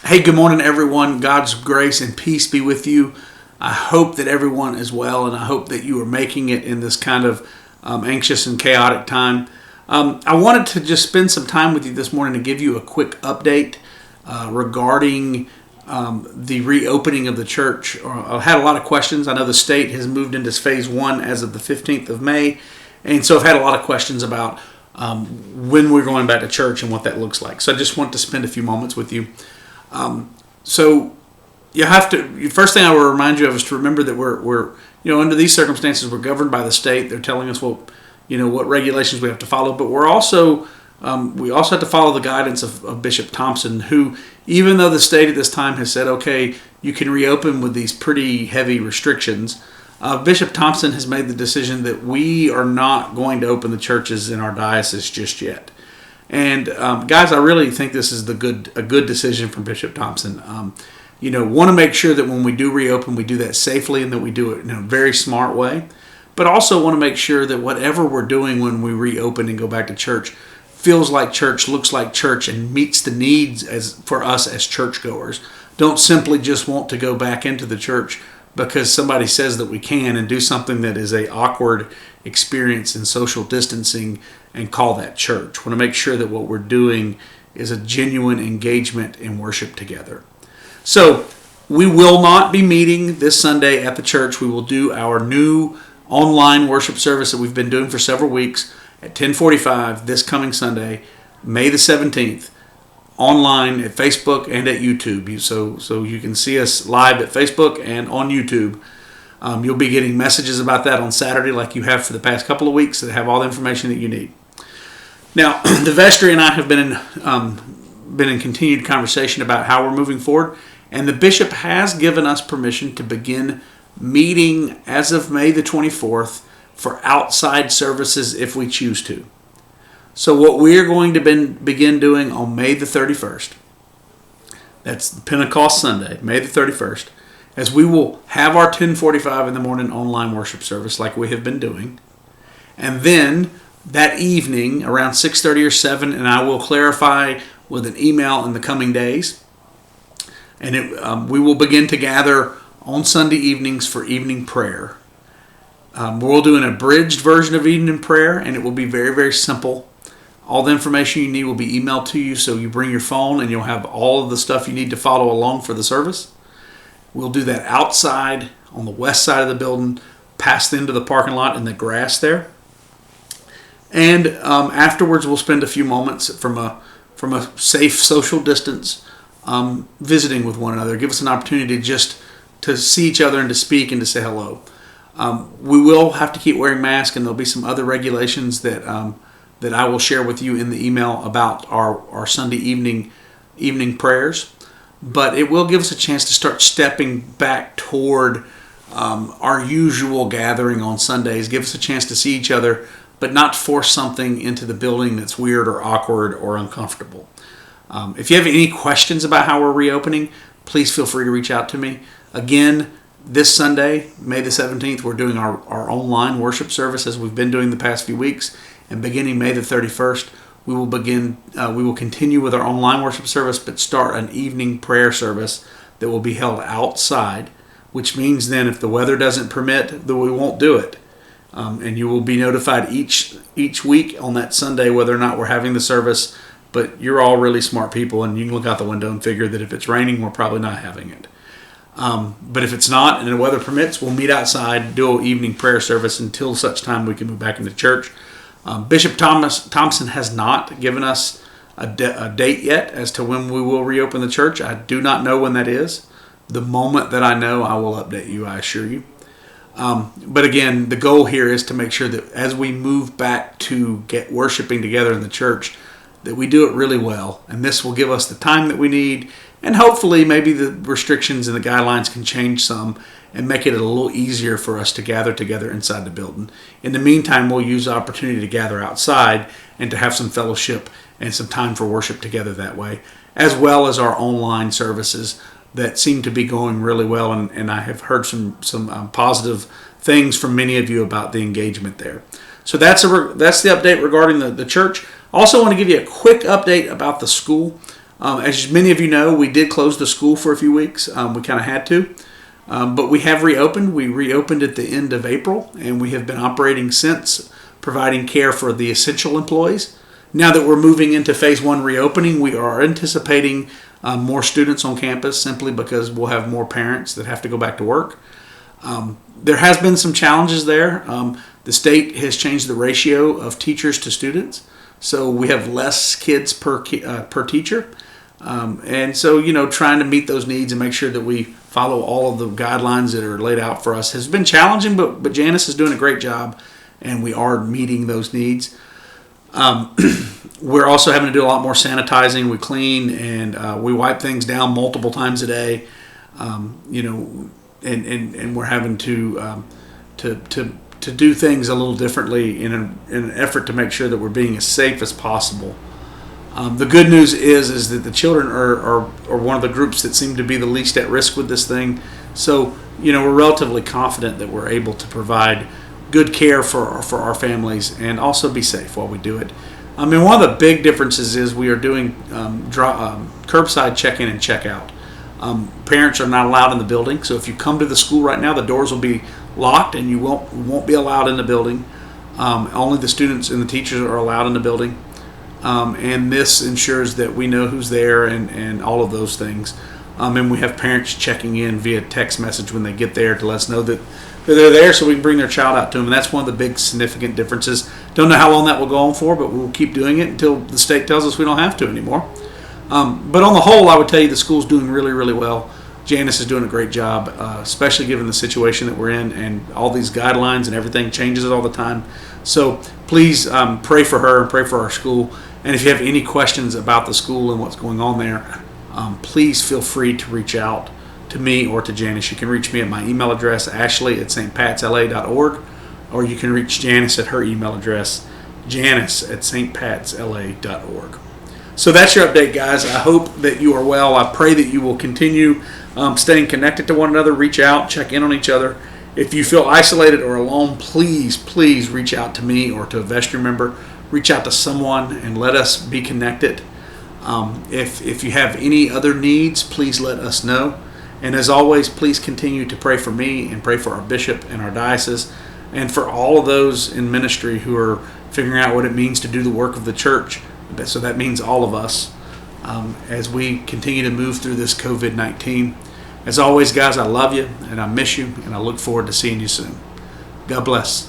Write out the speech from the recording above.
Hey, good morning, everyone. God's grace and peace be with you. I hope that everyone is well, and I hope that you are making it in this kind of anxious and chaotic time. I wanted to just spend some time with you this morning to give you a quick update regarding the reopening of the church. I've had a lot of questions. I know the state has moved into phase one as of the 15th of May, and so I've had a lot of questions about when we're going back to church and what that looks like. So I just want to spend a few moments with you. So you have to. First thing I will remind you of is to remember that we're under these circumstances we're governed by the state. They're telling us what regulations we have to follow, but we also have to follow the guidance of Bishop Thompson, who, even though the state at this time has said, okay, you can reopen with these pretty heavy restrictions, Bishop Thompson has made the decision that we are not going to open the churches in our diocese just yet. And guys, I really think this is a good decision from Bishop Thompson. Want to make sure that when we do reopen, we do that safely and that we do it in a very smart way. But also want to make sure that whatever we're doing when we reopen and go back to church feels like church, looks like church, and meets the needs for us as churchgoers. Don't simply just want to go back into the church because somebody says that we can and do something that is a awkward experience in social distancing and call that church. We want to make sure that what we're doing is a genuine engagement in worship together. So we will not be meeting this Sunday at the church. We will do our new online worship service that we've been doing for several weeks at 10:45 this coming Sunday, May the 17th, online at Facebook and at YouTube. So you can see us live at Facebook and on YouTube. You'll be getting messages about that on Saturday like you have for the past couple of weeks that have all the information that you need. Now, the vestry and I have been in continued conversation about how we're moving forward, and the bishop has given us permission to begin meeting as of May the 24th for outside services if we choose to. So what we're going to begin doing on May the 31st, that's Pentecost Sunday, May the 31st, as we will have our 10:45 in the morning online worship service like we have been doing. And then that evening around 6:30 or 7, and I will clarify with an email in the coming days, and we will begin to gather on Sunday evenings for evening prayer. We'll do an abridged version of evening prayer, and it will be very, very simple. All the information you need will be emailed to you, so you bring your phone and you'll have all of the stuff you need to follow along for the service. We'll do that outside on the west side of the building, past into the parking lot in the grass there. And afterwards, we'll spend a few moments from a safe social distance visiting with one another. Give us an opportunity just to see each other and to speak and to say hello. We will have to keep wearing masks, and there'll be some other regulations that I will share with you in the email about our Sunday evening prayers. But it will give us a chance to start stepping back toward our usual gathering on Sundays. Give us a chance to see each other, but not force something into the building that's weird or awkward or uncomfortable. If you have any questions about how we're reopening, please feel free to reach out to me. Again, this Sunday, May the 17th, we're doing our online worship service as we've been doing the past few weeks. And beginning May the 31st, we will continue with our online worship service, but start an evening prayer service that will be held outside, which means then if the weather doesn't permit, then we won't do it. And you will be notified each week on that Sunday whether or not we're having the service. But you're all really smart people, and you can look out the window and figure that if it's raining, we're probably not having it. But if it's not and the weather permits, we'll meet outside, do an evening prayer service until such time we can move back into church. Bishop Thompson has not given us a date yet as to when we will reopen the church. I do not know when that is. The moment that I know, I will update you, I assure you. But again, the goal here is to make sure that as we move back to get worshiping together in the church, that we do it really well. And this will give us the time that we need. And hopefully maybe the restrictions and the guidelines can change some and make it a little easier for us to gather together inside the building. In the meantime, we'll use the opportunity to gather outside and to have some fellowship and some time for worship together that way, as well as our online services that seem to be going really well. And I have heard some positive things from many of you about the engagement there. So that's the update regarding the church. Also want to give you a quick update about the school. As many of you know, we did close the school for a few weeks. We kind of had to. But we have reopened. We reopened at the end of April, and we have been operating since, providing care for the essential employees. Now that we're moving into phase 1 reopening, we are anticipating more students on campus simply because we'll have more parents that have to go back to work. There has been some challenges there. The state has changed the ratio of teachers to students, so we have less kids per teacher. And so, trying to meet those needs and make sure that we follow all of the guidelines that are laid out for us has been challenging, but Janice is doing a great job, and we are meeting those needs. We're also having to do a lot more sanitizing. We clean and we wipe things down multiple times a day, and we're having to do things a little differently in an effort to make sure that we're being as safe as possible. The good news is that the children are one of the groups that seem to be the least at risk with this thing. So, we're relatively confident that we're able to provide good care for our families and also be safe while we do it. One of the big differences is we are doing curbside check-in and check-out. Parents are not allowed in the building, so if you come to the school right now, the doors will be locked and you won't be allowed in the building. Only the students and the teachers are allowed in the building. And this ensures that we know who's there and all of those things. And we have parents checking in via text message when they get there to let us know that they're there so we can bring their child out to them. And that's one of the big significant differences. Don't know how long that will go on for, but we'll keep doing it until the state tells us we don't have to anymore. But on the whole, I would tell you the school's doing really, really well. Janice is doing a great job, especially given the situation that we're in and all these guidelines and everything changes all the time. So please pray for her and pray for our school. And if you have any questions about the school and what's going on there, please feel free to reach out to me or to Janice. You can reach me at my email address, ashley@stpatsla.org, or you can reach Janice at her email address, janice@stpatsla.org. So that's your update, guys. I hope that you are well. I pray that you will continue staying connected to one another, reach out, check in on each other. If you feel isolated or alone, please reach out to me or to a vestry member. Reach out to someone and let us be connected. If you have any other needs, please let us know. And as always, please continue to pray for me and pray for our bishop and our diocese and for all of those in ministry who are figuring out what it means to do the work of the church. So that means all of us as we continue to move through this COVID-19. As always, guys, I love you and I miss you and I look forward to seeing you soon. God bless.